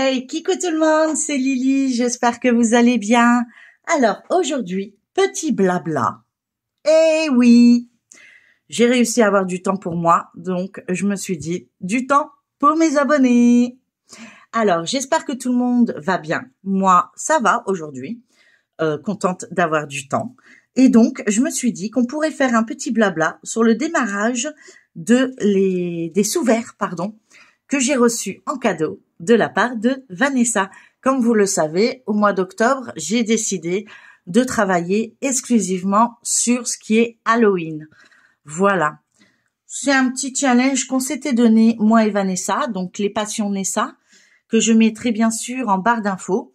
Hey, coucou tout le monde, c'est Lily, j'espère que vous allez bien. Alors, aujourd'hui, petit blabla. Eh oui, j'ai réussi à avoir du temps pour moi, donc je me suis dit, du temps pour mes abonnés. Alors, j'espère que tout le monde va bien. Moi, ça va aujourd'hui, contente d'avoir du temps. Et donc, je me suis dit qu'on pourrait faire un petit blabla sur le démarrage des sous-verts, que j'ai reçus en cadeau de la part de Vanessa. Comme vous le savez, au mois d'octobre, j'ai décidé de travailler exclusivement sur ce qui est Halloween. Voilà. C'est un petit challenge qu'on s'était donné, moi et Vanessa, donc les passions Nessa, que je mettrai bien sûr en barre d'infos.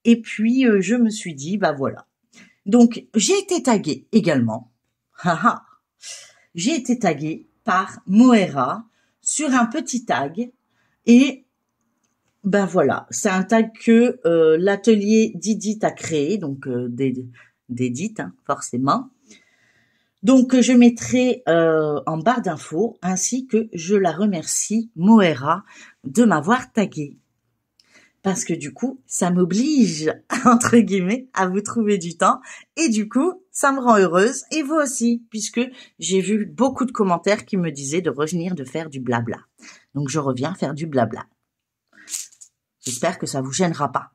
Et puis, je me suis dit, bah voilà. Donc, j'ai été taguée également. J'ai été taguée par Moera sur un petit tag. Et ben voilà, c'est un tag que l'atelier d'Edith a créé, donc d'Edith, forcément. Donc je mettrai en barre d'infos, ainsi que je la remercie, Moera, de m'avoir taguée. Parce que du coup, ça m'oblige, entre guillemets, à vous trouver du temps. Et du coup, ça me rend heureuse, et vous aussi, puisque j'ai vu beaucoup de commentaires qui me disaient de revenir de faire du blabla. Donc je reviens faire du blabla. J'espère que ça vous gênera pas.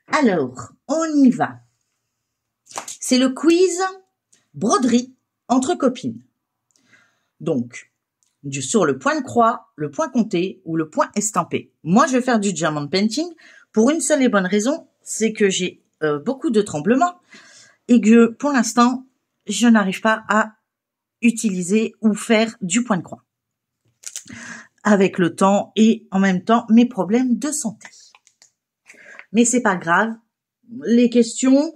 Alors, on y va. C'est le quiz broderie entre copines. Donc, sur le point de croix, le point compté ou le point estampé. Moi, je vais faire du diamond painting pour une seule et bonne raison, c'est que j'ai beaucoup de tremblements et que pour l'instant, je n'arrive pas à utiliser ou faire du point de croix. Avec le temps et en même temps mes problèmes de santé. Mais c'est pas grave. Les questions,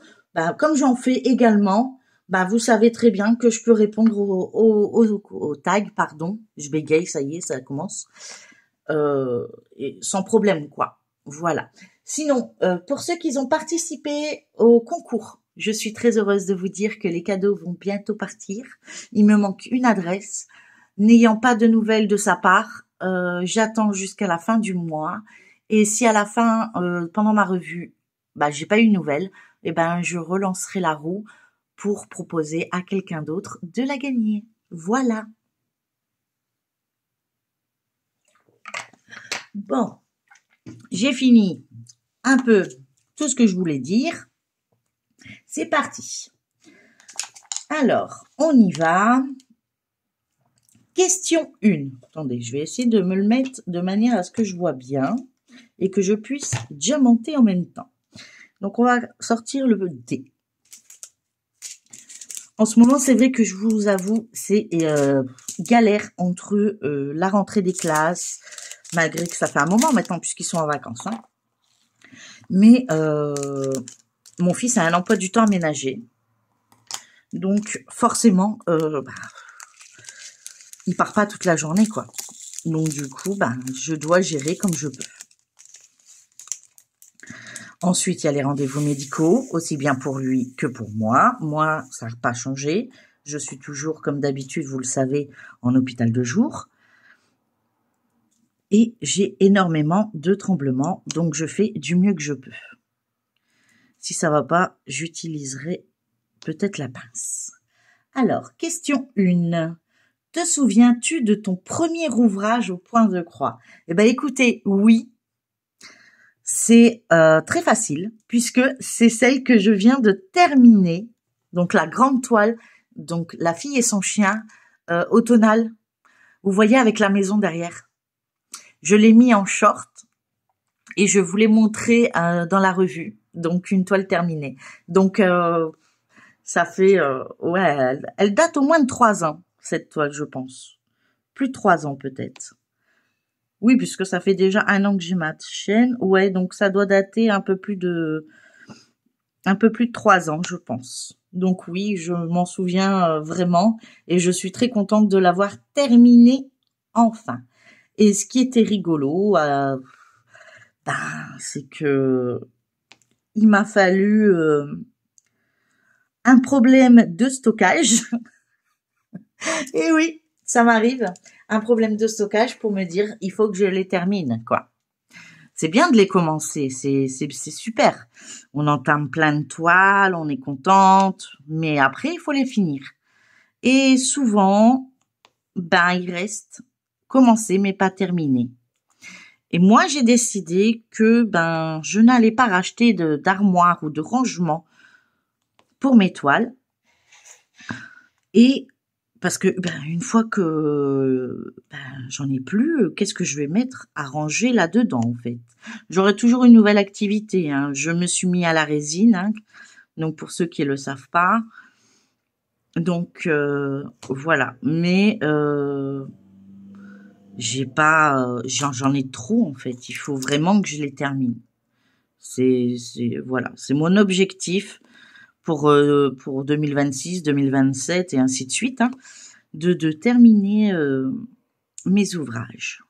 comme j'en fais également, vous savez très bien que je peux répondre au tag, Je bégaye, ça y est, ça commence. Et sans problème, quoi. Voilà. Sinon, pour ceux qui ont participé au concours, je suis très heureuse de vous dire que les cadeaux vont bientôt partir. Il me manque une adresse. N'ayant pas de nouvelles de sa part, j'attends jusqu'à la fin du mois. Et si à la fin, pendant ma revue, j'ai pas eu de nouvelles, je relancerai la roue pour proposer à quelqu'un d'autre de la gagner. Voilà. Bon, j'ai fini un peu tout ce que je voulais dire. C'est parti. Alors, on y va. Question 1. Attendez, je vais essayer de me le mettre de manière à ce que je vois bien et que je puisse diamanter en même temps. Donc, on va sortir le dé. En ce moment, c'est vrai que je vous avoue, c'est galère entre la rentrée des classes, malgré que ça fait un moment maintenant puisqu'ils sont en vacances. Mais mon fils a un emploi du temps aménagé. Donc, forcément, il part pas toute la journée, quoi. Donc, du coup, je dois gérer comme je peux. Ensuite, il y a les rendez-vous médicaux, aussi bien pour lui que pour moi. Moi, ça n'a pas changé. Je suis toujours, comme d'habitude, vous le savez, en hôpital de jour. Et j'ai énormément de tremblements, donc je fais du mieux que je peux. Si ça va pas, j'utiliserai peut-être la pince. Alors, question 1. Te souviens-tu de ton premier ouvrage au point de croix? Écoutez, oui. C'est très facile, puisque c'est celle que je viens de terminer. Donc, la grande toile, donc La fille et son chien, au tonal. Vous voyez, avec la maison derrière. Je l'ai mis en short et je vous l'ai montré dans la revue. Donc, une toile terminée. Donc, ça fait... elle date au moins de 3 ans, cette toile, je pense. Plus de 3 ans, peut-être. Oui, puisque ça fait déjà 1 an que j'ai ma chaîne. Ouais, donc ça doit dater un peu plus de 3 ans, je pense. Donc oui, je m'en souviens vraiment. Et je suis très contente de l'avoir terminée enfin. Et ce qui était rigolo, c'est que il m'a fallu un problème de stockage. Et oui, ça m'arrive. Un problème de stockage pour me dire, il faut que je les termine, quoi. C'est bien de les commencer, c'est super. On entame plein de toiles, on est contente, mais après, il faut les finir. Et souvent, ben, il reste commencé, mais pas terminé. Et moi, j'ai décidé que ben, je n'allais pas racheter d'armoire ou de rangement pour mes toiles. Et parce que ben, une fois que ben, j'en ai plus, qu'est-ce que je vais mettre à ranger là-dedans en fait? J'aurai toujours une nouvelle activité. Hein. Je me suis mis à la résine, hein. Donc pour ceux qui le savent pas. Donc voilà. Mais j'ai pas, j'en ai trop en fait. Il faut vraiment que je les termine. Voilà, c'est mon objectif pour 2026, 2027 et ainsi de suite, hein, de terminer mes ouvrages.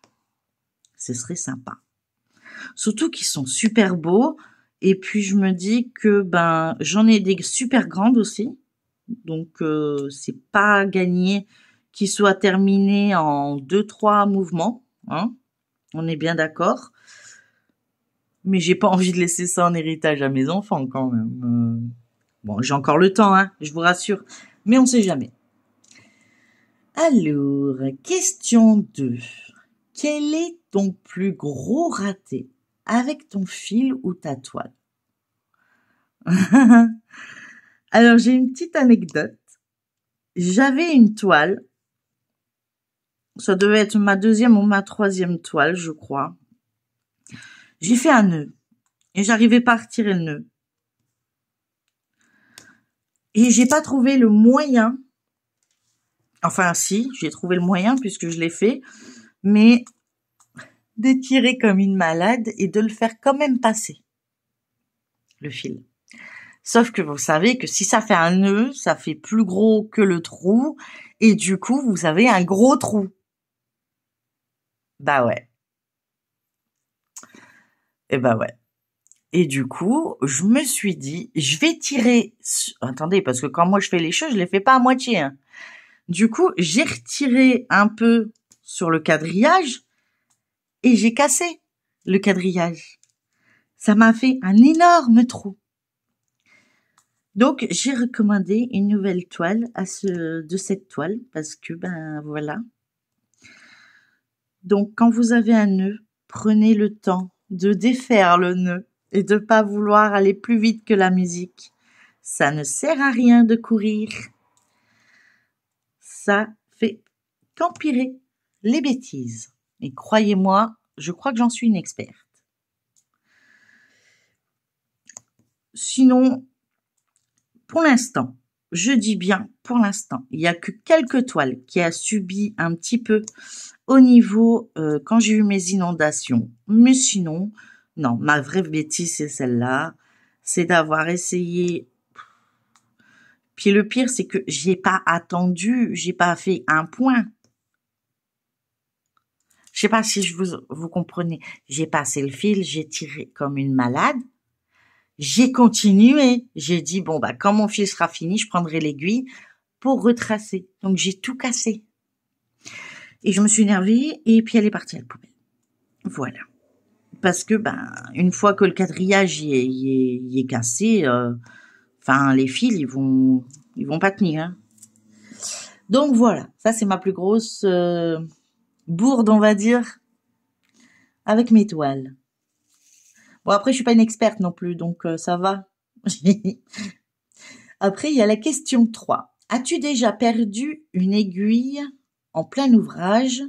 Ce serait sympa. Surtout qu'ils sont super beaux. Et puis je me dis que ben j'en ai des super grandes aussi. Donc c'est pas gagné qu'ils soient terminés en 2-3 mouvements. Hein, on est bien d'accord. Mais j'ai pas envie de laisser ça en héritage à mes enfants quand même. Bon, j'ai encore le temps, hein, je vous rassure. Mais on sait jamais. Alors, question 2. Quel est ton plus gros raté avec ton fil ou ta toile? Alors, j'ai une petite anecdote. J'avais une toile. Ça devait être ma 2e ou ma 3e toile, je crois. J'ai fait un nœud. Et j'arrivais pas à retirer le nœud. Et j'ai pas trouvé le moyen. Enfin, si, j'ai trouvé le moyen puisque je l'ai fait. Mais d'étirer comme une malade et de le faire quand même passer. Le fil. Sauf que vous savez que si ça fait un nœud, ça fait plus gros que le trou. Et du coup, vous avez un gros trou. Bah ouais. Et bah ouais. Et du coup, je me suis dit, je vais tirer... Attendez, parce que quand moi je fais les choses, je les fais pas à moitié. Hein. Du coup, j'ai retiré un peu sur le quadrillage et j'ai cassé le quadrillage. Ça m'a fait un énorme trou. Donc, j'ai recommandé une nouvelle toile de cette toile parce que, ben voilà. Donc, quand vous avez un nœud, prenez le temps de défaire le nœud et de pas vouloir aller plus vite que la musique. Ça ne sert à rien de courir. Ça fait qu'empirer les bêtises. Et croyez-moi, je crois que j'en suis une experte. Sinon, pour l'instant, je dis bien pour l'instant, il y a que quelques toiles qui a subi un petit peu au niveau quand j'ai eu mes inondations. Mais sinon, non, ma vraie bêtise c'est celle-là, c'est d'avoir essayé. Puis le pire c'est que j'ai pas attendu, j'ai pas fait un point. Je sais pas si vous comprenez. J'ai passé le fil, j'ai tiré comme une malade. J'ai continué. J'ai dit, bon, bah, quand mon fil sera fini, je prendrai l'aiguille pour retracer. Donc, j'ai tout cassé. Et je me suis énervée et puis elle est partie à la poubelle. Voilà. Parce que, ben, une fois que le quadrillage y est cassé, enfin, les fils, ils vont pas tenir, hein. Donc, voilà. Ça, c'est ma plus grosse bourde, on va dire, avec mes toiles. Bon, après, je suis pas une experte non plus, donc ça va. Après, il y a la question 3. As-tu déjà perdu une aiguille en plein ouvrage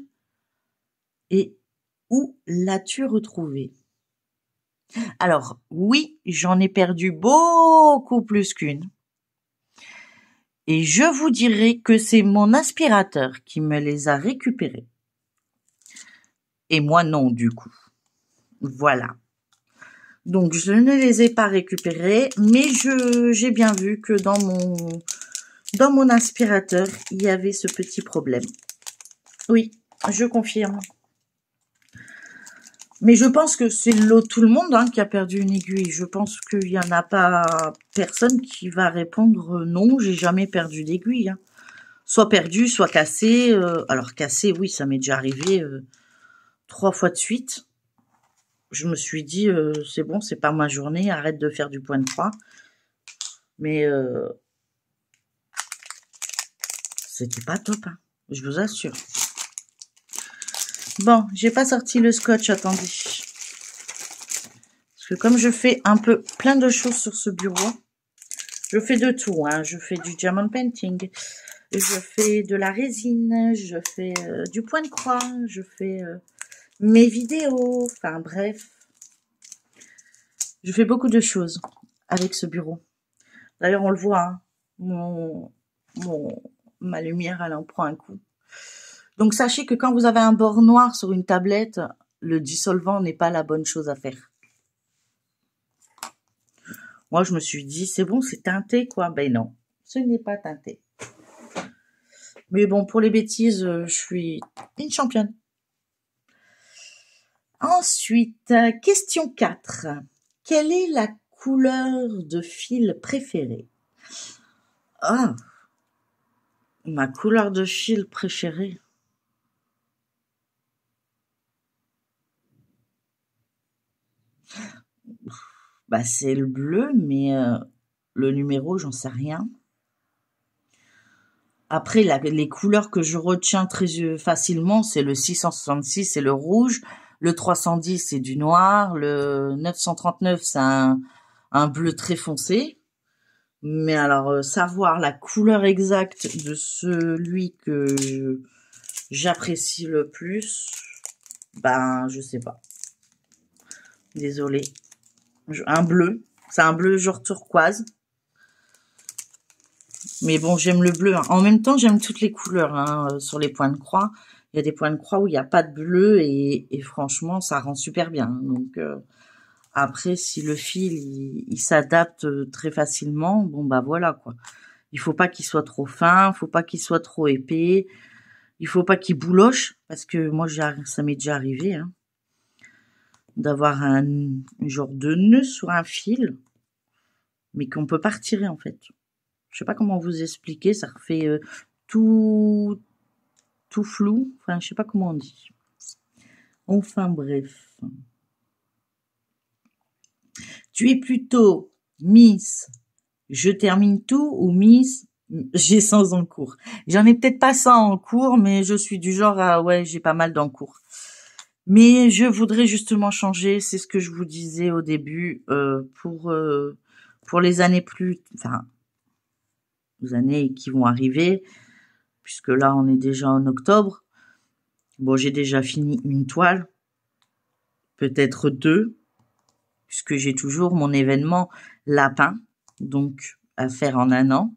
et où l'as-tu retrouvée? Alors, oui, j'en ai perdu beaucoup plus qu'une. Et je vous dirai que c'est mon aspirateur qui me les a récupérées. Et moi non, du coup. Voilà. Donc, je ne les ai pas récupérées, mais j'ai bien vu que dans mon aspirateur, il y avait ce petit problème. Oui, je confirme. Mais je pense que c'est tout le monde hein, qui a perdu une aiguille. Je pense qu'il n'y en a pas personne qui va répondre non, j'ai jamais perdu d'aiguille. Hein. Soit perdu, soit cassé. Alors cassé, oui, ça m'est déjà arrivé 3 fois de suite. je me suis dit, c'est bon, c'est pas ma journée, arrête de faire du point de croix. Mais c'était pas top, hein, je vous assure. Bon, j'ai pas sorti le scotch, attendez. Parce que comme je fais un peu plein de choses sur ce bureau, je fais de tout, hein. Je fais du diamond painting, je fais de la résine, je fais du point de croix, je fais mes vidéos, enfin bref. Je fais beaucoup de choses avec ce bureau. D'ailleurs, on le voit, hein, ma lumière, elle en prend un coup. Donc, sachez que quand vous avez un bord noir sur une tablette, le dissolvant n'est pas la bonne chose à faire. Moi, je me suis dit, c'est bon, c'est teinté, quoi. Ben non, ce n'est pas teinté. Mais bon, pour les bêtises, je suis une championne. Ensuite, question 4. Quelle est la couleur de fil préférée? Ah, ma couleur de fil préférée. Bah, c'est le bleu, mais le numéro, j'en sais rien. Après, les couleurs que je retiens très facilement, c'est le 666, c'est le rouge. Le 310, c'est du noir. Le 939, c'est un bleu très foncé. Mais alors, savoir la couleur exacte de celui que j'apprécie le plus, ben, je sais pas. Désolée. Un bleu. C'est un bleu genre turquoise. Mais bon, j'aime le bleu, hein. En même temps, j'aime toutes les couleurs, hein, sur les points de croix. Il y a des points de croix où il n'y a pas de bleu et franchement, ça rend super bien. Donc, après, si le fil, il s'adapte très facilement, bon, bah voilà, quoi. Il faut pas qu'il soit trop fin, il faut pas qu'il soit trop épais. Il faut pas qu'il bouloche, parce que moi, ça m'est déjà arrivé, hein, d'avoir un genre de nœud sur un fil, mais qu'on peut pas retirer, en fait. Je sais pas comment vous expliquer, ça refait tout flou. Enfin, je sais pas comment on dit. Enfin, bref. Tu es plutôt Miss je termine tout ou Miss j'ai 100 en cours. J'en ai peut-être pas 100 en cours, mais je suis du genre à ouais, j'ai pas mal d'en cours. Mais je voudrais justement changer, c'est ce que je vous disais au début, pour les années les années qui vont arriver, puisque là on est déjà en octobre. Bon, j'ai déjà fini une toile, peut-être 2, puisque j'ai toujours mon événement lapin, donc à faire en un an.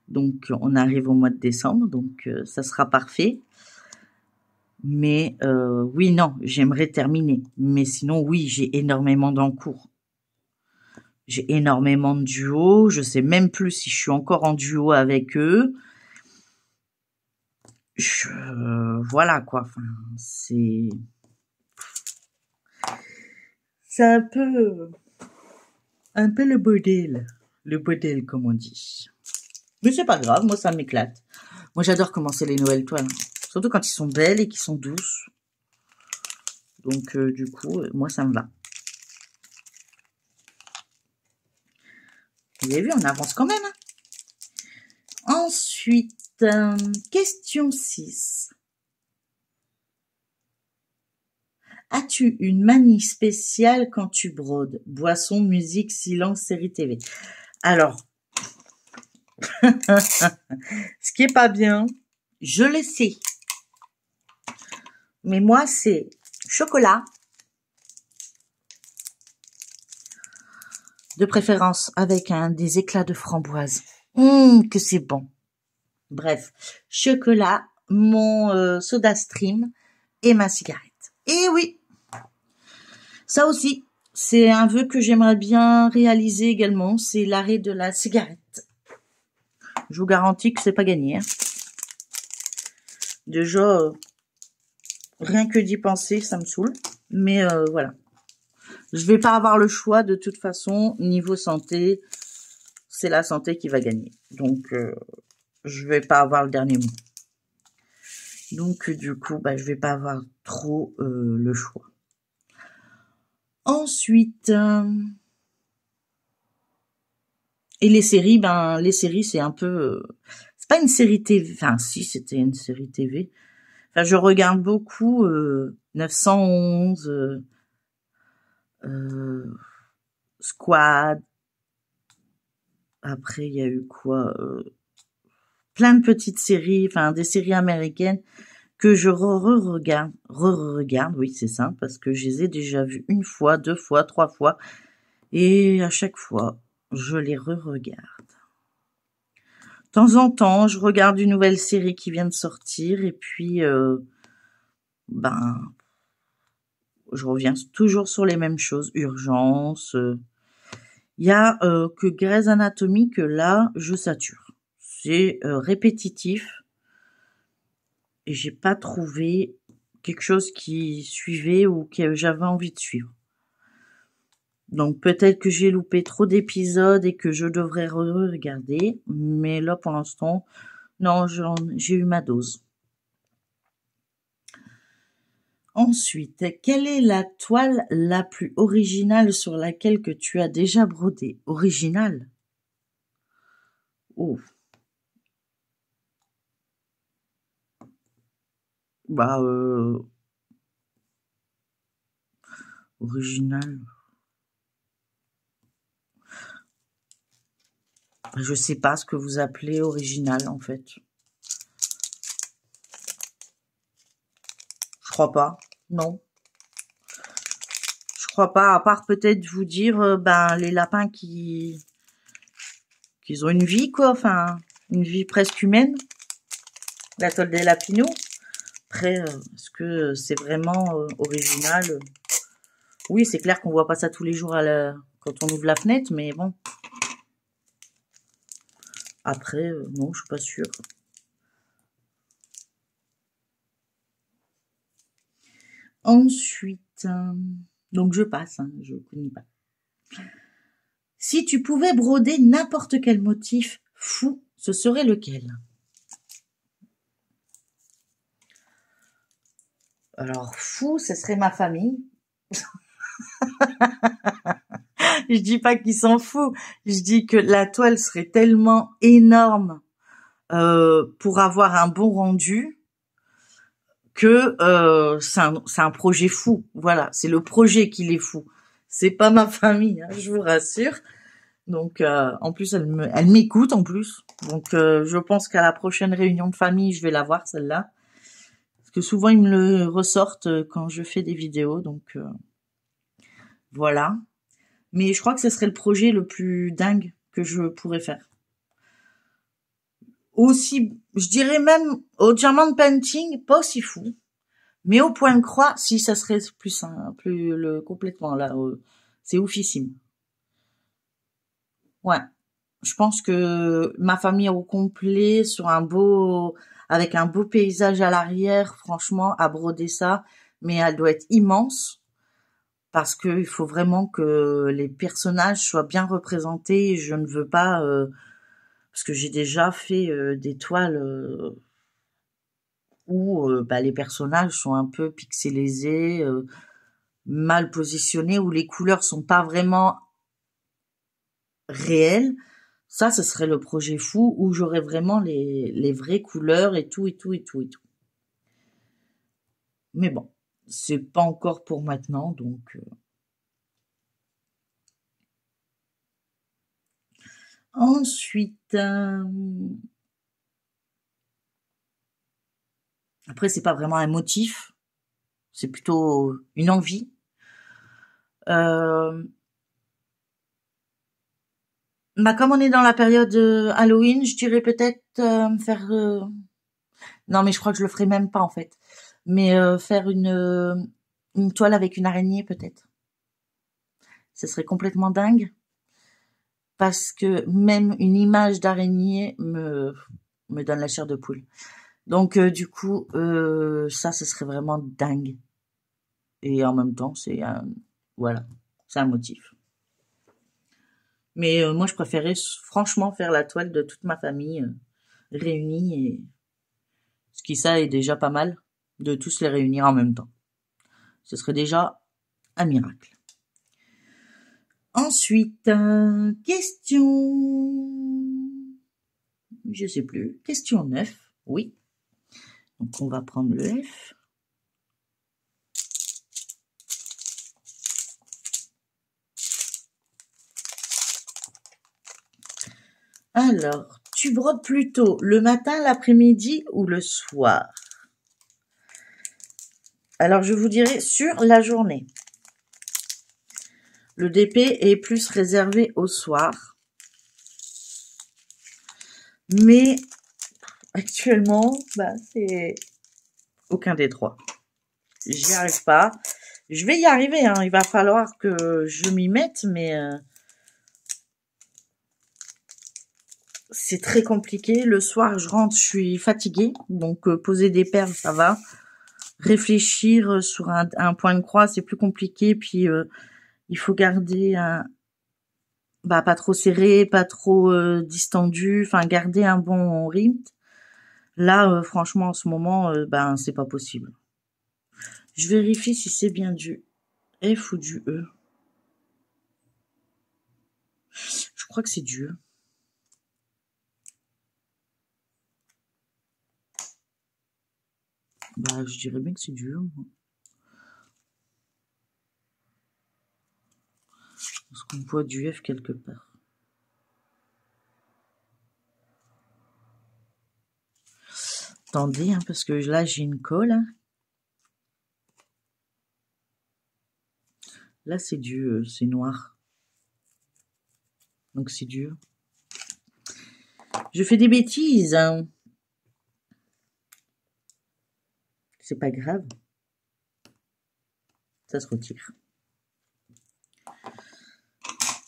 Donc on arrive au mois de décembre, donc ça sera parfait. Mais oui, non, j'aimerais terminer. Mais sinon, oui, j'ai énormément d'encours. J'ai énormément de duos. Je sais même plus si je suis encore en duo avec eux. Voilà quoi. Enfin, c'est un peu le bordel comme on dit. Mais c'est pas grave, moi ça m'éclate. Moi j'adore commencer les nouvelles toiles, surtout quand ils sont belles et qu'ils sont douces. Donc du coup, moi ça me va. Vous avez vu, on avance quand même. Hein. Ensuite, question 6. As-tu une manie spéciale quand tu brodes? Boisson, musique, silence, série TV. Alors, ce qui est pas bien, je le sais. Mais moi, c'est chocolat. De préférence avec des éclats de framboise. Que c'est bon. Bref, chocolat, mon soda stream et ma cigarette. Et oui, ça aussi, c'est un vœu que j'aimerais bien réaliser également, c'est l'arrêt de la cigarette. Je vous garantis que c'est pas gagné. Hein. Déjà, rien que d'y penser, ça me saoule. Mais voilà. Je vais pas avoir le choix de toute façon, niveau santé, c'est la santé qui va gagner. Donc, je vais pas avoir le dernier mot. Donc, du coup, je vais pas avoir trop le choix. Ensuite, et les séries, les séries, c'est un peu... c'est pas une série TV, enfin, si, c'était une série TV. Enfin, je regarde beaucoup 911, Squad. Après, il y a eu quoi plein de petites séries, enfin, des séries américaines que je re-regarde, oui, c'est ça, parce que je les ai déjà vues une fois, 2 fois, 3 fois, et à chaque fois, je les re-regarde. De temps en temps, je regarde une nouvelle série qui vient de sortir, et puis, je reviens toujours sur les mêmes choses, urgence. Il y a que Grey's Anatomy que là, je sature. C'est répétitif, et j'ai pas trouvé quelque chose qui suivait ou que j'avais envie de suivre. Donc peut-être que j'ai loupé trop d'épisodes et que je devrais regarder, mais là pour l'instant, non, j'ai eu ma dose. Ensuite, quelle est la toile la plus originale sur laquelle que tu as déjà brodé? Originale? Oh. Bah, originale. Je sais pas ce que vous appelez original, en fait. Je crois pas. Non. Je crois pas, à part peut-être vous dire, les lapins qu'ils ont une vie, quoi. Enfin, une vie presque humaine. La toile des lapinous. Après, est-ce que c'est vraiment original? Oui, c'est clair qu'on voit pas ça tous les jours quand on ouvre la fenêtre, mais bon. Après, non, je suis pas sûre. Ensuite, donc je passe, hein, je connais pas. Si tu pouvais broder n'importe quel motif fou, ce serait lequel? Alors, fou, ce serait ma famille. Je dis pas qu'ils s'en foutent. Je dis que la toile serait tellement énorme pour avoir un bon rendu que c'est un projet fou. Voilà, c'est le projet qui est fou. C'est pas ma famille, hein, je vous rassure. Donc, en plus, elle m'écoute en plus. Donc, je pense qu'à la prochaine réunion de famille, je vais la voir celle-là. Parce que souvent, ils me le ressortent quand je fais des vidéos. Donc, voilà. Mais je crois que ce serait le projet le plus dingue que je pourrais faire. Aussi, je dirais même au diamond painting, pas aussi fou. Mais au point de croix, si ça serait plus simple, complètement là, c'est oufissime. Ouais. Je pense que ma famille au complet avec un beau paysage à l'arrière, franchement, à broder ça, mais elle doit être immense parce que il faut vraiment que les personnages soient bien représentés. Je ne veux pas, parce que j'ai déjà fait des toiles où les personnages sont un peu pixelisés, mal positionnés, où les couleurs sont pas vraiment réelles. Ça, ce serait le projet fou où j'aurais vraiment les vraies couleurs et tout, et tout, et tout, et tout. Mais bon, c'est pas encore pour maintenant, donc... Ensuite, après, c'est pas vraiment un motif, c'est plutôt une envie. Euh, Comme on est dans la période Halloween, je dirais peut-être faire... Non, mais je crois que je le ferai même pas, en fait. Mais faire une toile avec une araignée, peut-être. Ce serait complètement dingue. Parce que même une image d'araignée me donne la chair de poule. Donc du coup, ça, ce serait vraiment dingue. Et en même temps, voilà, c'est un motif. Mais moi, je préférais franchement faire la toile de toute ma famille réunie, et ce qui ça est déjà pas mal de tous les réunir en même temps. Ce serait déjà un miracle. Ensuite, question... Je sais plus. Question 9. Oui. Donc, on va prendre le F. Alors, tu brodes plutôt le matin, l'après-midi ou le soir? Alors, je vous dirais sur la journée. Le DP est plus réservé au soir. Mais actuellement, c'est aucun des trois. J'y arrive pas. Je vais y arriver, hein. Il va falloir que je m'y mette, mais c'est très compliqué. Le soir, je rentre, je suis fatiguée. Donc, poser des perles, ça va. Réfléchir sur un point de croix, c'est plus compliqué. Puis, il faut garder un... pas trop serré, pas trop distendu. Enfin, garder un bon rythme. Là, franchement, en ce moment, c'est pas possible. Je vérifie si c'est bien du F ou du E. Je crois que c'est du E. Je dirais bien que c'est du E. Parce qu'on voit du F quelque part. Attendez, hein, parce que là, j'ai une colle. Hein. Là, c'est du... c'est noir. Donc, c'est dur. Je fais des bêtises. Hein. C'est pas grave. Ça se retire.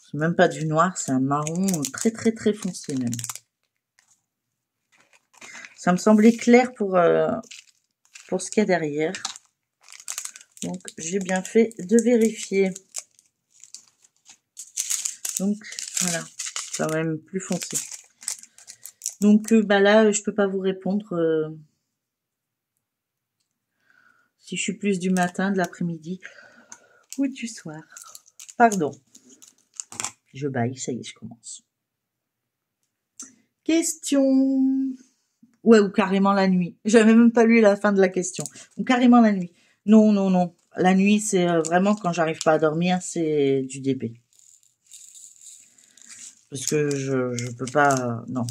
C'est même pas du noir, c'est un marron très, très, très foncé même. Ça me semblait clair pour ce qu'il y a derrière. Donc, j'ai bien fait de vérifier. Donc, voilà. C'est quand même plus foncé. Donc, là, je peux pas vous répondre si je suis plus du matin, de l'après-midi ou du soir. Pardon. Je baille, ça y est, je commence. Question. Ouais, ou carrément la nuit. J'avais même pas lu la fin de la question. Ou carrément la nuit. Non, non, non. La nuit, c'est vraiment quand j'arrive pas à dormir, c'est du DP. Parce que je peux pas... non.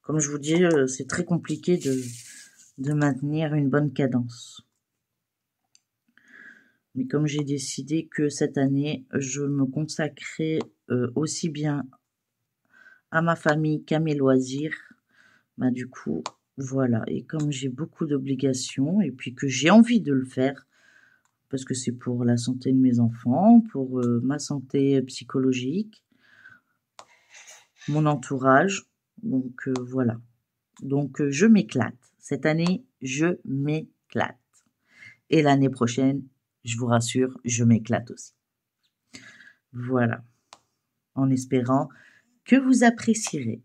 Comme je vous dis, c'est très compliqué de maintenir une bonne cadence. Mais comme j'ai décidé que cette année, je me consacrais aussi bien à ma famille qu'à mes loisirs, du coup, voilà. Et comme j'ai beaucoup d'obligations et puis que j'ai envie de le faire, parce que c'est pour la santé de mes enfants, pour ma santé psychologique, mon entourage, donc voilà. Donc je m'éclate. Cette année, je m'éclate. Et l'année prochaine, je vous rassure, je m'éclate aussi. Voilà. En espérant que vous apprécierez.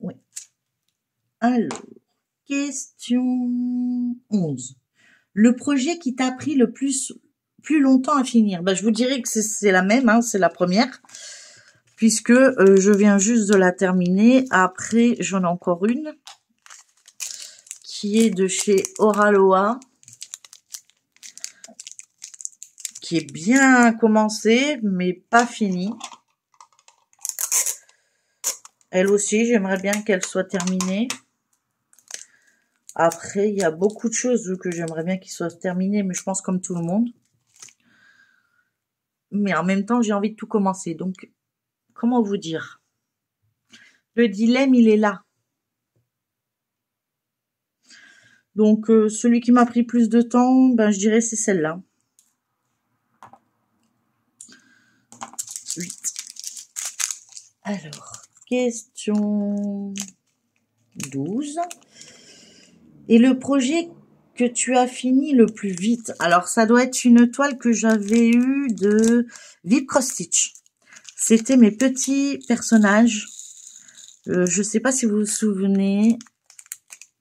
Oui. Alors, question 11. Le projet qui t'a pris le plus longtemps à finir? Je vous dirais que c'est la même, hein, c'est la première. Puisque je viens juste de la terminer. Après, j'en ai encore une. Qui est de chez Oraloa. Qui est bien commencée, mais pas finie. Elle aussi, j'aimerais bien qu'elle soit terminée. Après, il y a beaucoup de choses que j'aimerais bien qu'ils soient terminées, mais je pense comme tout le monde. Mais en même temps, j'ai envie de tout commencer. Donc, comment vous dire? Le dilemme, il est là. Donc, celui qui m'a pris plus de temps, je dirais c'est celle-là. 8. Alors, question 12. Et le projet que tu as fini le plus vite? Alors, ça doit être une toile que j'avais eue de Vip Cross Stitch. C'était mes petits personnages. Je sais pas si vous vous souvenez.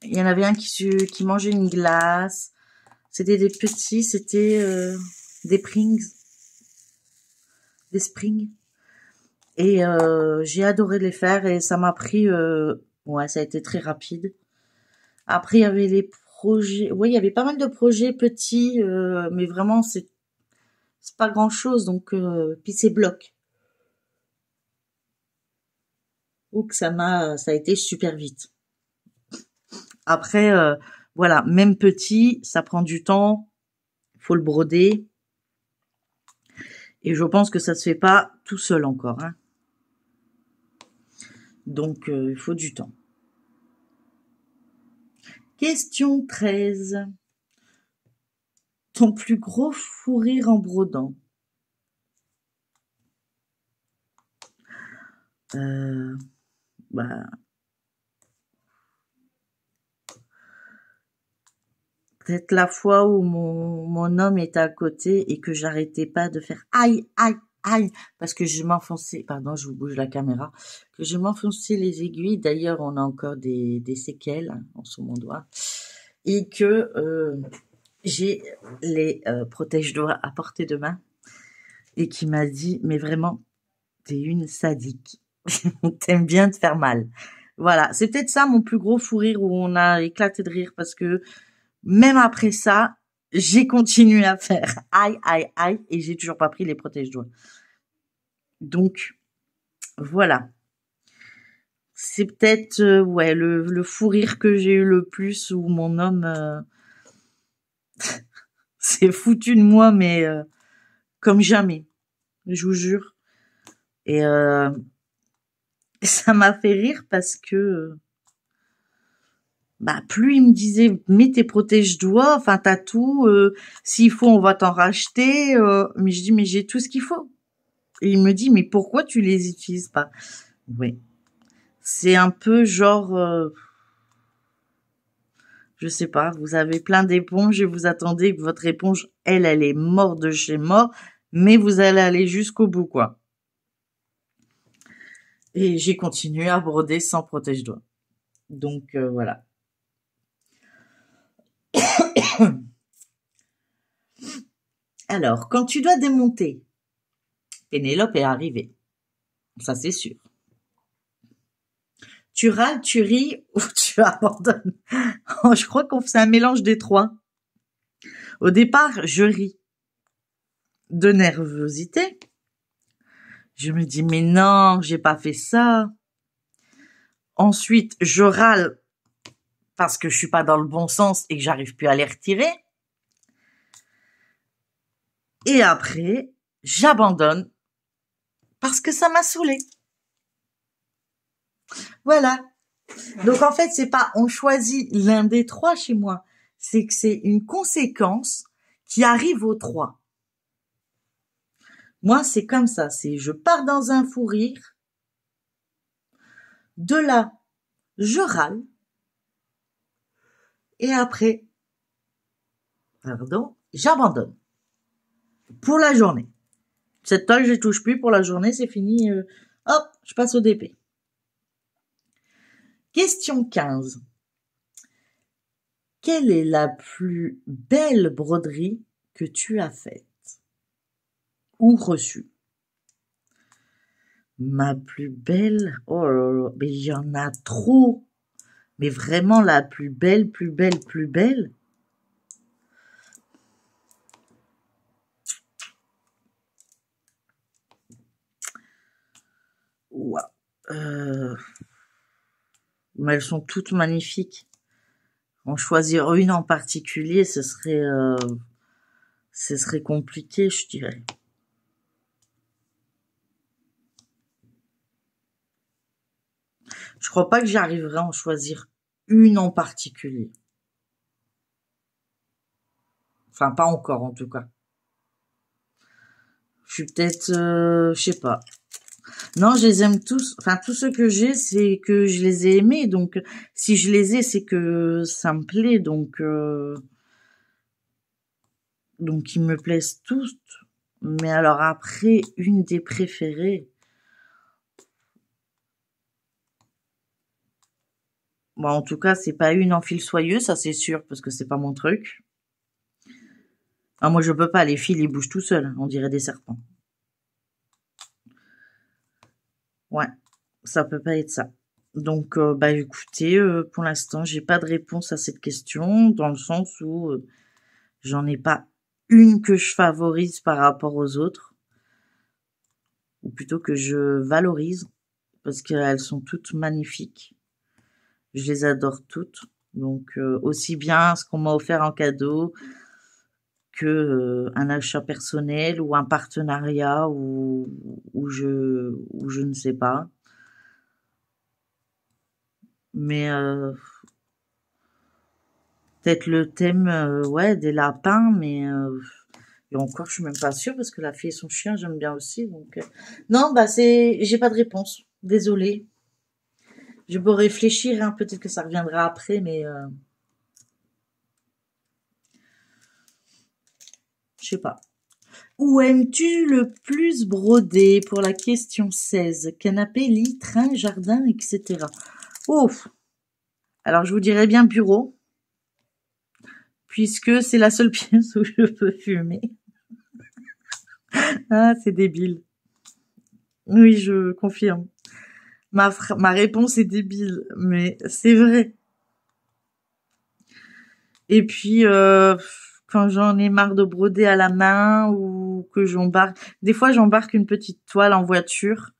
Il y en avait un qui mangeait une glace. C'était des petits, c'était des Springs. Des Springs. Et j'ai adoré les faire et ça m'a pris... ouais, ça a été très rapide. Après, il y avait les projets... Oui, il y avait pas mal de projets petits, mais vraiment, c'est pas grand-chose. Donc, puis c'est bloc. Donc, ça a été super vite. Après, voilà, même petit, ça prend du temps. Faut le broder. Et je pense que ça se fait pas tout seul encore. Hein. Donc, il faut du temps. Question 13. Ton plus gros fou rire en brodant. Bah, peut-être la fois où mon homme était à côté et que j'arrêtais pas de faire aïe, aïe, aïe, parce que je m'enfonçais, pardon, je vous bouge la caméra, que je m'enfonçais les aiguilles. D'ailleurs, on a encore des séquelles en sous mon doigt. Et que j'ai les protège-doigts à portée de main. Et qui m'a dit, mais vraiment, t'es une sadique. T'aimes bien te faire mal. Voilà, c'est peut-être ça mon plus gros fou rire où on a éclaté de rire parce que même après ça, j'ai continué à faire aïe, aïe, aïe et j'ai toujours pas pris les protège-doigts. Donc, voilà. C'est peut-être, ouais, le fou rire que j'ai eu le plus où mon homme s'est foutu de moi, mais comme jamais. Je vous jure. Et ça m'a fait rire parce que bah plus il me disait mets tes protège-doigts, enfin t'as tout, s'il faut on va t'en racheter, mais je dis mais j'ai tout ce qu'il faut. Et il me dit mais pourquoi tu les utilises pas? Oui, c'est un peu genre je sais pas, vous avez plein d'éponges et vous attendez que votre éponge elle est morte de chez mort, mais vous allez aller jusqu'au bout quoi. Et j'ai continué à broder sans protège-doigts. Donc voilà. Alors, quand tu dois démonter, Pénélope est arrivée. Ça, c'est sûr. Tu râles, tu ris ou tu abandonnes. Oh, je crois qu'on fait un mélange des trois. Au départ, je ris de nervosité. Je me dis, mais non, j'ai pas fait ça. Ensuite, je râle parce que je suis pas dans le bon sens et que j'arrive plus à les retirer. Et après, j'abandonne parce que ça m'a saoulé. Voilà. Donc en fait, c'est pas on choisit l'un des trois chez moi, c'est que c'est une conséquence qui arrive aux trois. Moi, c'est comme ça, c'est je pars dans un fou rire, de là, je râle, et après, pardon, j'abandonne pour la journée. Cette toile, je ne touche plus pour la journée, c'est fini. Hop, je passe au DP. Question 15. Quelle est la plus belle broderie que tu as faite ou reçue? Ma plus belle, oh là là, mais il y en a trop. Mais vraiment la plus belle, plus belle, plus belle. Wow. Mais elles sont toutes magnifiques. En choisir une en particulier, ce serait compliqué, je dirais. Je crois pas que j'arriverai à en choisir une en particulier. Enfin, pas encore, en tout cas. Je suis peut-être, je sais pas. Non, je les aime tous. Enfin, tous ceux que j'ai, c'est que je les ai aimés. Donc, si je les ai, c'est que ça me plaît. Donc ils me plaisent tous. Mais alors après, une des préférées. Bon, en tout cas, c'est pas une en fil soyeux, ça c'est sûr, parce que c'est pas mon truc. Ah, moi, je peux pas. Les fils, ils bougent tout seuls. On dirait des serpents. Ouais, ça peut pas être ça. Donc, bah écoutez, pour l'instant, j'ai pas de réponse à cette question, dans le sens où j'en ai pas une que je favorise par rapport aux autres, ou plutôt que je valorise, parce qu'elles sont toutes magnifiques. Je les adore toutes. Donc, aussi bien ce qu'on m'a offert en cadeau que un achat personnel ou un partenariat ou je ne sais pas. Mais peut-être le thème, ouais, des lapins, mais et encore, je suis même pas sûre parce que la fille et son chien, j'aime bien aussi. Donc non, bah j'ai pas de réponse. Désolée. Je peux réfléchir, hein, peut-être que ça reviendra après, mais je sais pas. Où aimes-tu le plus broder pour la question 16? Canapé, lit, train, jardin, etc. Ouf. Alors je vous dirais bien bureau, puisque c'est la seule pièce où je peux fumer. Ah, c'est débile. Oui, je confirme. Ma réponse est débile, mais c'est vrai. Et puis, quand j'en ai marre de broder à la main ou que j'embarque, des fois j'embarque une petite toile en voiture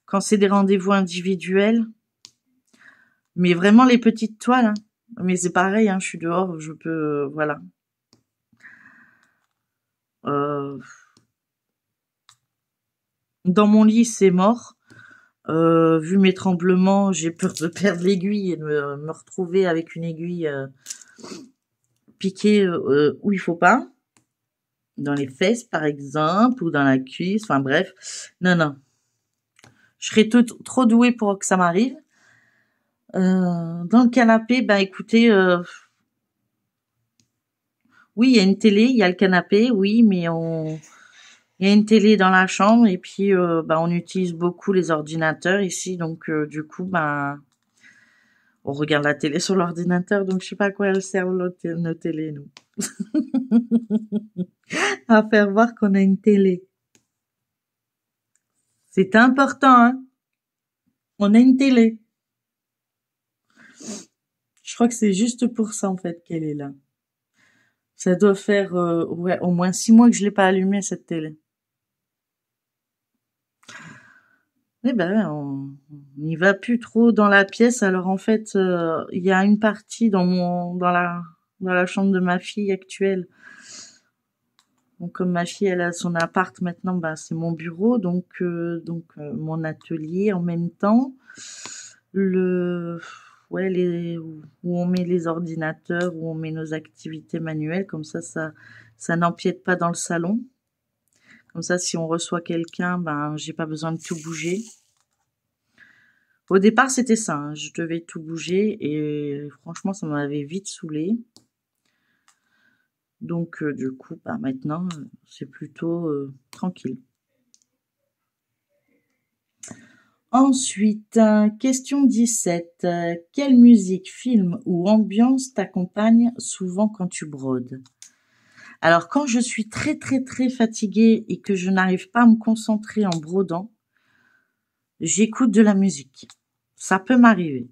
quand c'est des rendez-vous individuels, mais vraiment les petites toiles, hein. Mais c'est pareil, hein, je suis dehors, je peux, voilà. Euh, dans mon lit, c'est mort. Vu mes tremblements, j'ai peur de perdre l'aiguille et de me retrouver avec une aiguille piquée où il faut pas. Dans les fesses, par exemple, ou dans la cuisse, enfin bref. Non, non. Je serais trop douée pour que ça m'arrive. Dans le canapé, bah écoutez, oui, il y a une télé, il y a le canapé, oui, mais il y a une télé dans la chambre et puis bah on utilise beaucoup les ordinateurs ici, donc du coup, bah on regarde la télé sur l'ordinateur, donc je sais pas à quoi elles servent nos télés, nous. À faire voir qu'on a une télé. C'est important, hein. On a une télé. Je crois que c'est juste pour ça, en fait, qu'elle est là. Ça doit faire, ouais, au moins 6 mois que je l'ai pas allumée, cette télé. Eh ben, on n'y va plus trop dans la pièce. Alors, en fait, il y a une partie dans la chambre de ma fille actuelle. Donc, comme ma fille, elle a son appart maintenant, bah, c'est mon bureau. Mon atelier en même temps. Le, ouais, où on met les ordinateurs, où on met nos activités manuelles. Comme ça n'empiète pas dans le salon. Comme ça, si on reçoit quelqu'un, ben, j'ai pas besoin de tout bouger. Au départ, c'était ça, hein. Je devais tout bouger et franchement, ça m'avait vite saoulée. Donc, du coup, bah, maintenant, c'est plutôt tranquille. Ensuite, question 17. Quelle musique, film ou ambiance t'accompagne souvent quand tu brodes? Alors, quand je suis très, très, très fatiguée et que je n'arrive pas à me concentrer en brodant, j'écoute de la musique. Ça peut m'arriver.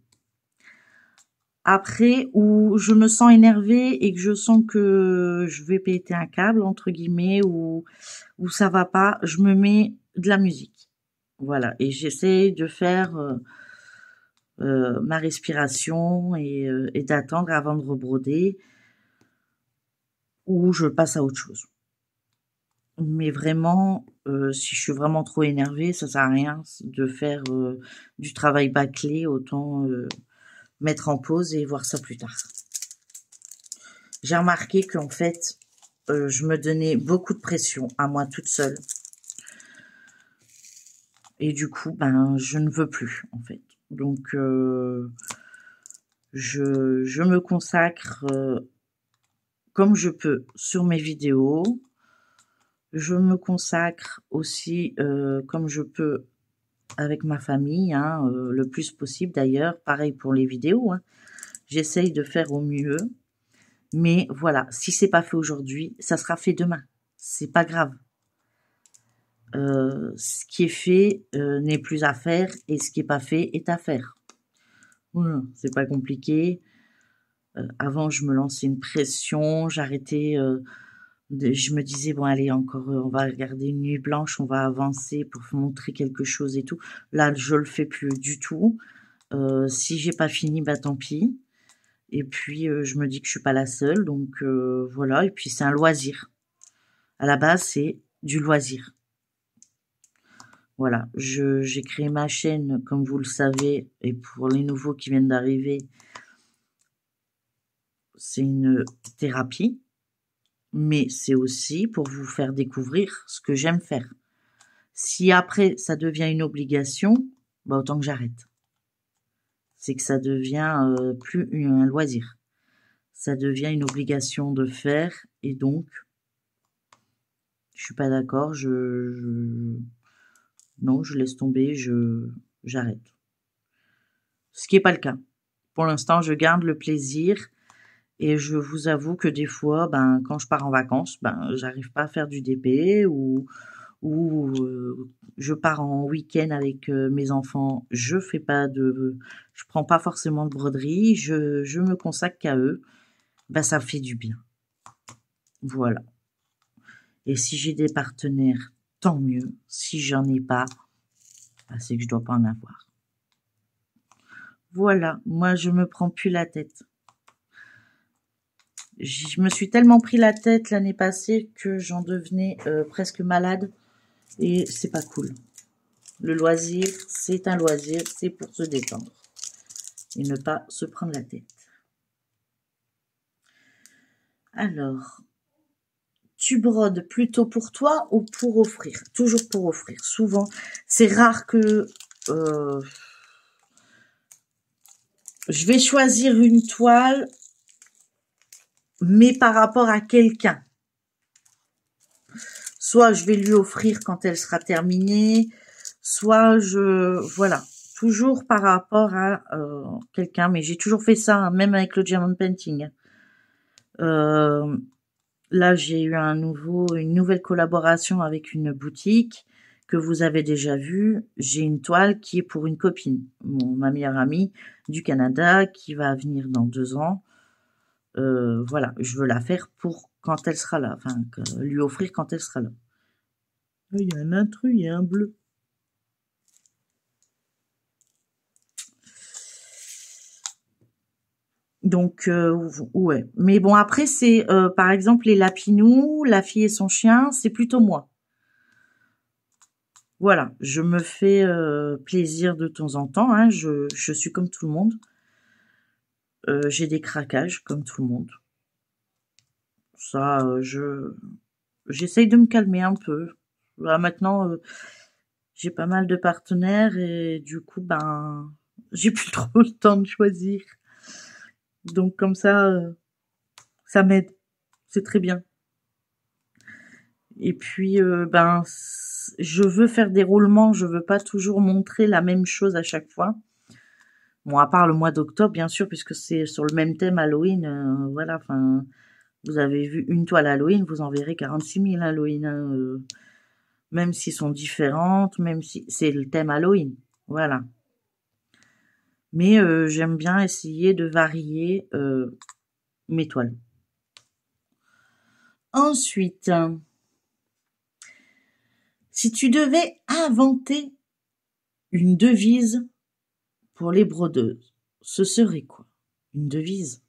Après, où je me sens énervée et que je sens que je vais péter un câble, entre guillemets, ou ça va pas, je me mets de la musique. Voilà. Et j'essaie de faire ma respiration et d'attendre avant de rebroder, ou je passe à autre chose. Mais vraiment, si je suis vraiment trop énervée, ça sert à rien de faire du travail bâclé, autant mettre en pause et voir ça plus tard. J'ai remarqué qu'en fait, je me donnais beaucoup de pression à moi toute seule. Et du coup, ben, je ne veux plus, en fait. Donc, je me consacre comme je peux sur mes vidéos. Je me consacre aussi comme je peux avec ma famille, hein, le plus possible d'ailleurs. Pareil pour les vidéos, hein. J'essaye de faire au mieux. Mais voilà, si c'est pas fait aujourd'hui, ça sera fait demain. C'est pas grave. Ce qui est fait n'est plus à faire et ce qui est pas fait est à faire. Voilà, c'est pas compliqué. Avant, je me lançais une pression, j'arrêtais. Je me disais bon allez encore, on va regarder une nuit blanche, on va avancer pour montrer quelque chose et tout. Là, je le fais plus du tout. Si j'ai pas fini, bah tant pis. Et puis je me dis que je suis pas la seule, donc voilà. Et puis c'est un loisir. À la base, c'est du loisir. Voilà, j'ai créé ma chaîne, comme vous le savez, et pour les nouveaux qui viennent d'arriver, c'est une thérapie, mais c'est aussi pour vous faire découvrir ce que j'aime faire. Si après ça devient une obligation, bah autant que j'arrête. C'est que ça devient plus un loisir. Ça devient une obligation de faire, et donc, je suis pas d'accord, non, je laisse tomber, j'arrête. Ce qui est pas le cas. Pour l'instant, je garde le plaisir et je vous avoue que des fois, ben, quand je pars en vacances, ben, j'arrive pas à faire du DP ou je pars en week-end avec mes enfants, je prends pas forcément de broderie, je me consacre qu'à eux. Ben, ça fait du bien. Voilà. Et si j'ai des partenaires, tant mieux. Si j'en ai pas, ben, c'est que je dois pas en avoir. Voilà, moi je me prends plus la tête. Je me suis tellement pris la tête l'année passée que j'en devenais presque malade et c'est pas cool. Le loisir, c'est un loisir, c'est pour se détendre et ne pas se prendre la tête. Alors, tu brodes plutôt pour toi ou pour offrir? Toujours pour offrir. Souvent, c'est rare que je vais choisir une toile, mais par rapport à quelqu'un. Soit je vais lui offrir quand elle sera terminée, soit voilà, toujours par rapport à quelqu'un. Mais j'ai toujours fait ça, hein, même avec le diamond painting. Là, j'ai eu une nouvelle collaboration avec une boutique que vous avez déjà vue. J'ai une toile qui est pour une copine, ma meilleure amie du Canada, qui va venir dans 2 ans. Voilà, je veux la faire pour quand elle sera là, enfin, lui offrir quand elle sera là. Il y a un intrus, il y a un bleu. Donc, ouais. Mais bon, après, c'est, par exemple, les lapinous, la fille et son chien, c'est plutôt moi. Voilà, je me fais plaisir de temps en temps, hein, je suis comme tout le monde. J'ai des craquages, comme tout le monde. Ça, j'essaye de me calmer un peu. Là, maintenant, j'ai pas mal de partenaires et du coup, ben, j'ai plus trop le temps de choisir. Donc comme ça m'aide. C'est très bien. Et puis, ben, je veux faire des roulements. Je veux pas toujours montrer la même chose à chaque fois. Bon, à part le mois d'octobre, bien sûr, puisque c'est sur le même thème Halloween. Voilà, enfin, vous avez vu une toile Halloween, vous en verrez 46 000 Halloween. Hein, même s'ils sont différentes, même si c'est le thème Halloween. Voilà. Mais j'aime bien essayer de varier mes toiles. Ensuite, si tu devais inventer une devise pour les brodeuses, ce serait quoi? Une devise?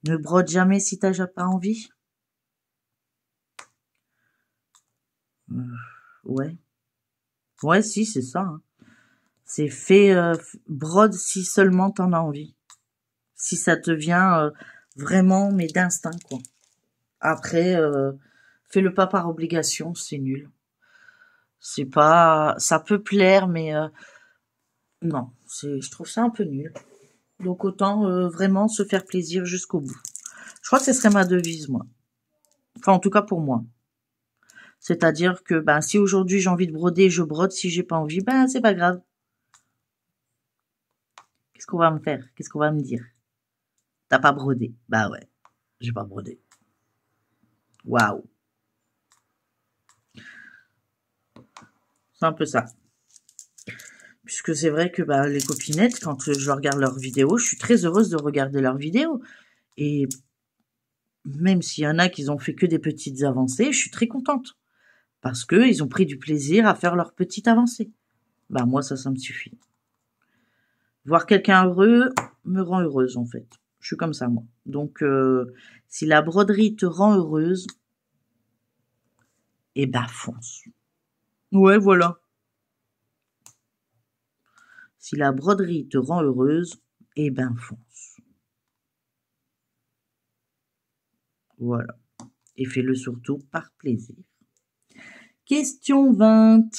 Ne brode jamais si t'as pas envie? Ouais. Ouais, si, c'est ça. Hein. C'est fait, brode si seulement t'en as envie. Si ça te vient vraiment, mais d'instinct, quoi. Après, fais-le pas par obligation, c'est nul. C'est pas, ça peut plaire, mais non, je trouve ça un peu nul. Donc autant vraiment se faire plaisir jusqu'au bout. Je crois que ce serait ma devise, moi. Enfin, en tout cas pour moi. C'est-à-dire que ben si aujourd'hui j'ai envie de broder, je brode. Si j'ai pas envie, ben c'est pas grave. Qu'est-ce qu'on va me faire? Qu'est-ce qu'on va me dire? T'as pas brodé? Bah ouais, j'ai pas brodé. Waouh. C'est un peu ça. Puisque c'est vrai que bah, les copinettes, quand je regarde leurs vidéos, je suis très heureuse de regarder leurs vidéos. Et même s'il y en a qui ont fait que des petites avancées, je suis très contente. Parce que ils ont pris du plaisir à faire leurs petites avancées. Bah moi, ça me suffit. Voir quelqu'un heureux me rend heureuse, en fait. Je suis comme ça, moi. Donc, si la broderie te rend heureuse, eh ben, fonce. Ouais, voilà. Si la broderie te rend heureuse, eh ben, fonce. Voilà. Et fais-le surtout par plaisir. Question 20.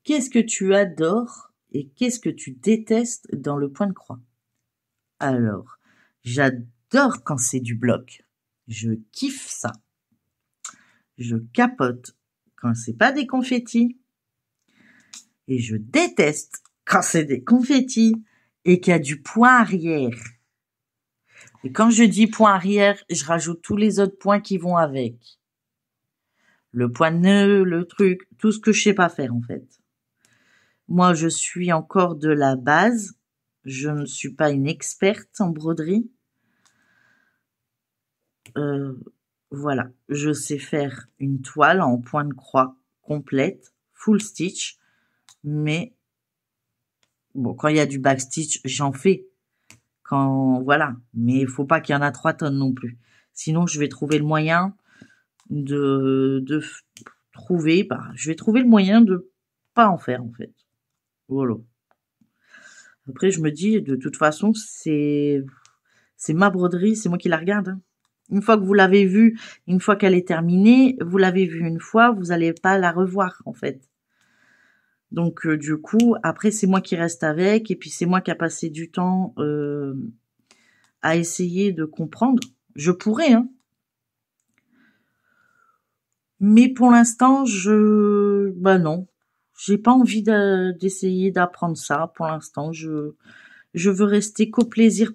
Qu'est-ce que tu adores et qu'est-ce que tu détestes dans le point de croix? Alors, j'adore quand c'est du bloc. Je kiffe ça. Je capote quand c'est pas des confettis. Et je déteste quand c'est des confettis et qu'il y a du point arrière. Et quand je dis point arrière, je rajoute tous les autres points qui vont avec. Le point de nœud, le truc, tout ce que je sais pas faire en fait. Moi, je suis encore de la base. Je ne suis pas une experte en broderie. Voilà, je sais faire une toile en point de croix complète, full stitch, mais bon, quand il y a du backstitch, j'en fais. Voilà, mais il faut pas qu'il y en a 3 tonnes non plus. Sinon, je vais trouver le moyen de trouver, je vais trouver le moyen de pas en faire en fait. Voilà. Après, je me dis, de toute façon, c'est ma broderie, c'est moi qui la regarde. Hein. Une fois que vous l'avez vue, une fois qu'elle est terminée, vous l'avez vue une fois, vous n'allez pas la revoir en fait. Donc du coup, après c'est moi qui reste avec, et puis c'est moi qui a passé du temps à essayer de comprendre. Je pourrais, hein. Mais pour l'instant, non, j'ai pas envie d'essayer d'apprendre ça. Pour l'instant, je veux rester qu'au plaisir.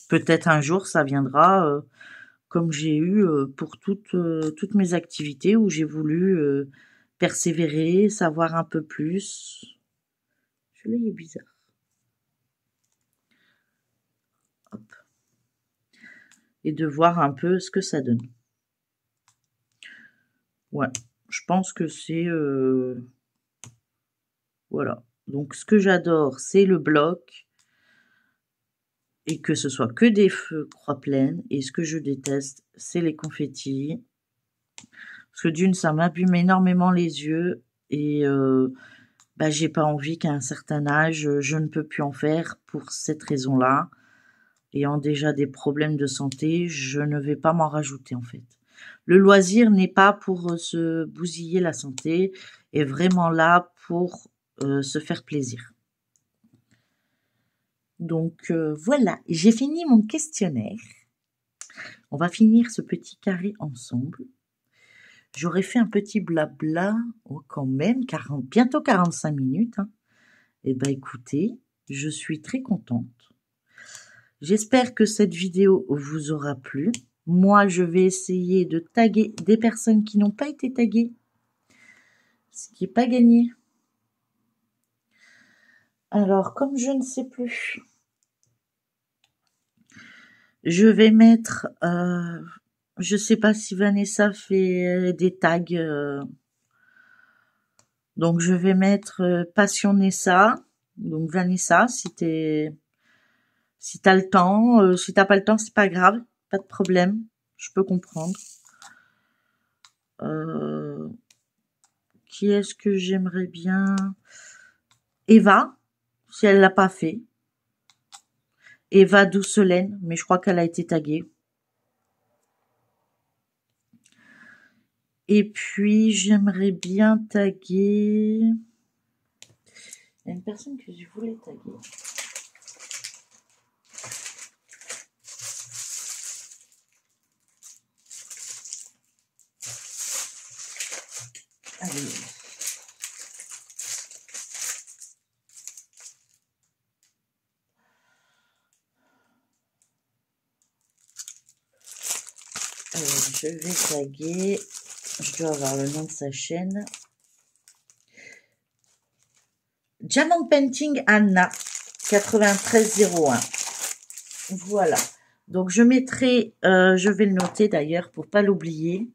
Peut-être un jour, ça viendra, comme j'ai eu pour toutes mes activités où j'ai voulu persévérer, savoir un peu plus. Celui-là, il est bizarre. Hop. Et de voir un peu ce que ça donne. Ouais, je pense que c'est... voilà. Donc, ce que j'adore, c'est le bloc. Et que ce soit que des feux croix pleine. Et ce que je déteste, c'est les confettis. Parce que d'une, ça m'abîme énormément les yeux. Et j'ai pas envie qu'à un certain âge, je ne peux plus en faire pour cette raison-là. Ayant déjà des problèmes de santé, je ne vais pas m'en rajouter en fait. Le loisir n'est pas pour se bousiller la santé, est vraiment là pour se faire plaisir. Donc voilà, j'ai fini mon questionnaire. On va finir ce petit carré ensemble. J'aurais fait un petit blabla quand même, bientôt 45 minutes. Hein. Eh ben écoutez, je suis très contente. J'espère que cette vidéo vous aura plu. Moi, je vais essayer de taguer des personnes qui n'ont pas été taguées, ce qui n'est pas gagné. Alors, comme je ne sais plus, je vais mettre... je sais pas si Vanessa fait des tags. Donc, je vais mettre Passion Nessa. Donc, Vanessa, si t'as le temps. Si t'as pas le temps, c'est pas grave. Pas de problème. Je peux comprendre. Qui est-ce que j'aimerais bien? Eva, si elle l'a pas fait. Eva Doucelaine, mais je crois qu'elle a été taguée. Et puis, j'aimerais bien taguer... Il y a une personne que je voulais taguer. Allez. Alors, je vais taguer. Je dois avoir le nom de sa chaîne. Diamond Painting Anna 9301. Voilà. Donc je mettrai, je vais le noter d'ailleurs pour pas l'oublier.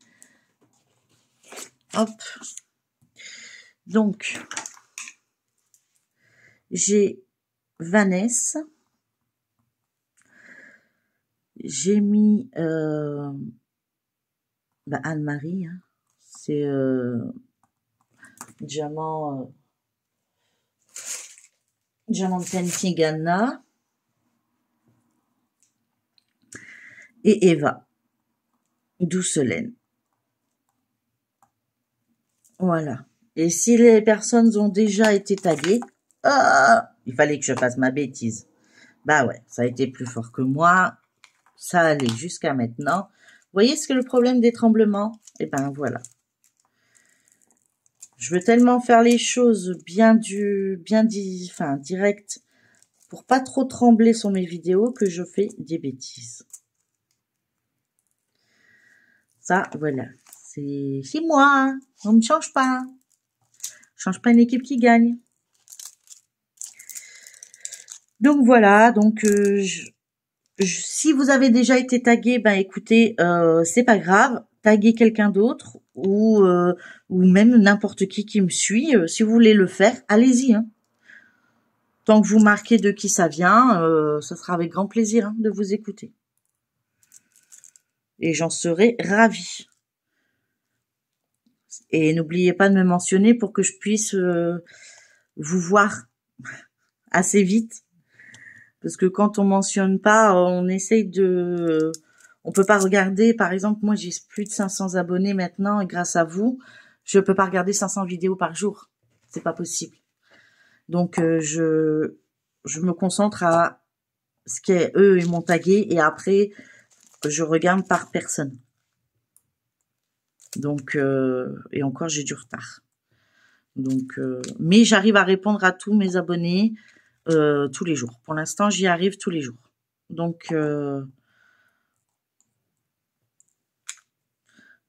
Hop. Donc j'ai Vanessa. J'ai mis Anne-Marie. Hein. C'est Diamond Painting Anna. Et Eva, Douce Laine. Voilà. Et si les personnes ont déjà été taguées, il fallait que je fasse ma bêtise. Bah ouais, ça a été plus fort que moi. Ça allait jusqu'à maintenant. Vous voyez ce que le problème des tremblements? Eh ben voilà. Je veux tellement faire les choses direct pour pas trop trembler sur mes vidéos que je fais des bêtises. Ça, voilà. C'est moi. Hein. On ne me change pas. Je change pas une équipe qui gagne. Donc voilà. Donc si vous avez déjà été tagué, ben écoutez, c'est pas grave. Taguez quelqu'un d'autre ou même n'importe qui me suit. Si vous voulez le faire, allez-y. Hein. Tant que vous marquez de qui ça vient, ça sera avec grand plaisir de vous écouter. Et j'en serai ravie. Et n'oubliez pas de me mentionner pour que je puisse vous voir assez vite. Parce que quand on mentionne pas, on essaye de... On peut pas regarder, par exemple, moi j'ai plus de 500 abonnés maintenant et grâce à vous, je peux pas regarder 500 vidéos par jour. C'est pas possible. Donc je me concentre à ce qu'eux ils m'ont tagué et après je regarde par personne. Donc et encore j'ai du retard. Donc mais j'arrive à répondre à tous mes abonnés tous les jours. Pour l'instant, j'y arrive tous les jours. Donc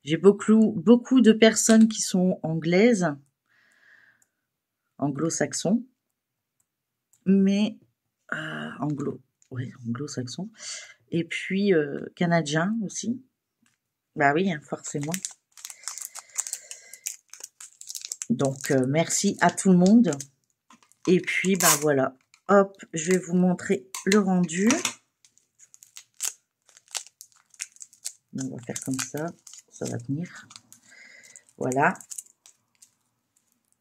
j'ai beaucoup de personnes qui sont anglaises, anglo-saxons, mais anglo-saxons, et puis canadiens aussi. Bah oui, hein, forcément. Donc merci à tout le monde. Et puis bah voilà. Hop, je vais vous montrer le rendu. On va faire comme ça. Ça va tenir. Voilà.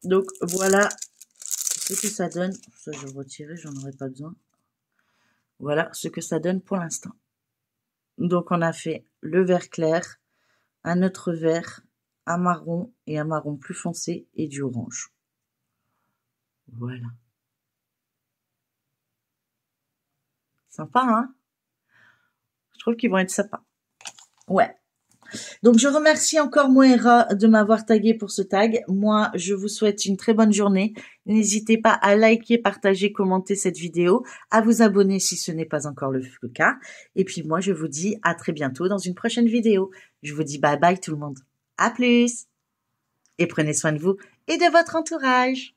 Donc voilà ce que ça donne. Ça je vais retirer, j'en aurai pas besoin. Voilà ce que ça donne pour l'instant. Donc on a fait le vert clair, un autre vert, un marron et un marron plus foncé et du orange. Voilà. Sympa, hein? Je trouve qu'ils vont être sympas. Ouais. Donc, je remercie encore Moira de m'avoir tagué pour ce tag. Moi, je vous souhaite une très bonne journée. N'hésitez pas à liker, partager, commenter cette vidéo, à vous abonner si ce n'est pas encore le cas. Et puis moi, je vous dis à très bientôt dans une prochaine vidéo. Je vous dis bye bye tout le monde. À plus. Et prenez soin de vous et de votre entourage.